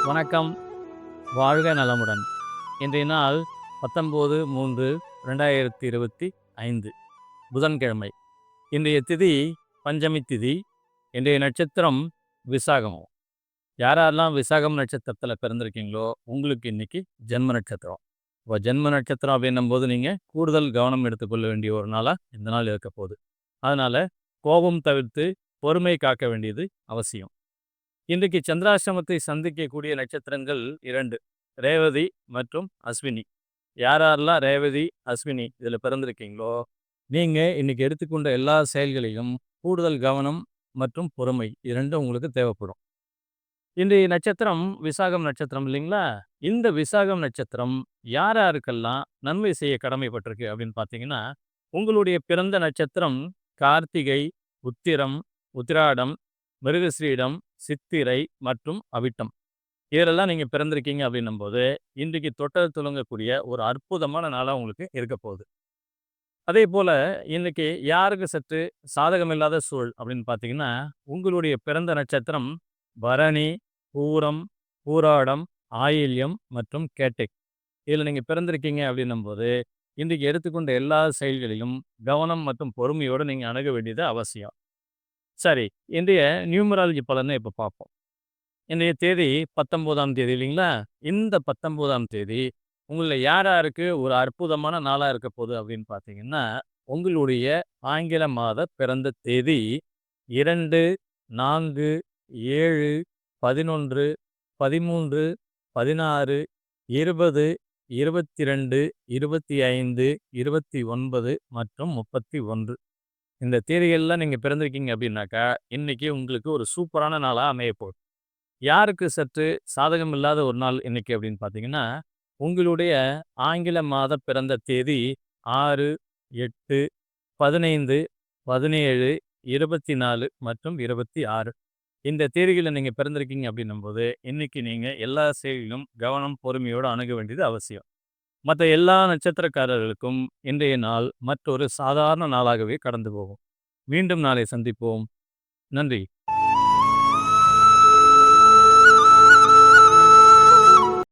வணக்கம். வாழ்க நலமுடன். இன்றைய நாள் 19/3/2025 புதன்கிழமை. இன்றைய திதி பஞ்சமி திதி. இன்றைய நட்சத்திரம் விசாகம். யாரெல்லாம் விசாகம் நட்சத்திரத்தில் பிறந்திருக்கீங்களோ உங்களுக்கு இன்னைக்கு ஜென்ம நட்சத்திரம். இப்போ ஜென்ம நட்சத்திரம் அப்படின்னும் போது நீங்கள் கூடுதல் கவனம் எடுத்துக்கொள்ள வேண்டிய ஒரு நாளாக இந்த நாள் இருக்க போகுது. அதனால் கோபம் தவிர்த்து பொறுமை காக்க வேண்டியது அவசியம். இன்றைக்கு சந்திராசிரமத்தை சந்திக்கக்கூடிய நட்சத்திரங்கள் 2, ரேவதி மற்றும் அஸ்வினி. யாரெல்லாம் ரேவதி அஸ்வினி இதில் பிறந்திருக்கீங்களோ நீங்கள் இன்னைக்கு எடுத்துக்கொண்ட எல்லா செயல்களிலும் கூடுதல் கவனம் மற்றும் பொறுமை இரண்டும் உங்களுக்கு தேவைப்படும். இன்றைய நட்சத்திரம் விசாகம் நட்சத்திரம் இல்லைங்களா? இந்த விசாகம் நட்சத்திரம் யாருக்கெல்லாம் நன்மை செய்ய கடமைப்பட்டிருக்கு அப்படின்னு பார்த்தீங்கன்னா, உங்களுடைய பிறந்த நட்சத்திரம் கார்த்திகை, உத்திரம், உத்திராடம், மிருகஸ்ரீடம், சித்திரை மற்றும் அவிட்டம். இதெல்லாம் நீங்கள் பிறந்திருக்கீங்க அப்படின்னும் போது இன்றைக்கு தொட்டது துலங்கக்கூடிய ஒரு அற்புதமான நாளாக உங்களுக்கு இருக்க போகுது. அதே போல் இன்னைக்கு யாருக்கு சற்று சாதகமில்லாத சூழல் அப்படின்னு பார்த்தீங்கன்னா, உங்களுடைய பிறந்த நட்சத்திரம் பரணி, பூரம், பூராடம், ஆயில்யம் மற்றும் கேட்டை. இதில் நீங்கள் பிறந்திருக்கீங்க அப்படின்னும் போது இன்றைக்கு எடுத்துக்கொண்ட எல்லா செயல்களிலும் கவனம் மற்றும் பொறுமையோடு நீங்கள் அணுக வேண்டியது அவசியம். சரி, இன்றைய நியூமராலஜி பலனை இப்போ பார்ப்போம். இன்றைய தேதி 19ஆம் தேதி இல்லைங்களா? இந்த 19ஆம் தேதி உங்களில் யாருக்கு ஒரு அற்புதமான நாளாக இருக்க போகுது அப்படின்னு பார்த்தீங்கன்னா, உங்களுடைய ஆங்கில மாத பிறந்த தேதி 2, 4, 7, 11, 13, 16, 20, 22, 25, 29 மற்றும் 31. இந்த தேதிகள்லாம் நீங்கள் பிறந்திருக்கீங்க அப்படின்னாக்கா இன்னைக்கு உங்களுக்கு ஒரு சூப்பரான நாளாக அமைய போகுது. யாருக்கு சற்று சாதகம் இல்லாத ஒரு நாள் இன்னைக்கு அப்படின்னு பார்த்தீங்கன்னா, உங்களுடைய ஆங்கில மாத பிறந்த தேதி 6, 8, 15, 17, 24 மற்றும் 26. இந்த தேதிகளில் நீங்கள் பிறந்திருக்கீங்க அப்படின்னும் போது இன்னைக்கு நீங்கள் எல்லா செயலிலும் கவனம் பொறுமையோடு அணுக வேண்டியது அவசியம். மற்ற எல்லா நட்சத்திரக்காரர்களுக்கும் இன்றைய நாள் மற்றொரு சாதாரண நாளாகவே கடந்து போகும். மீண்டும் நாளை சந்திப்போம். நன்றி.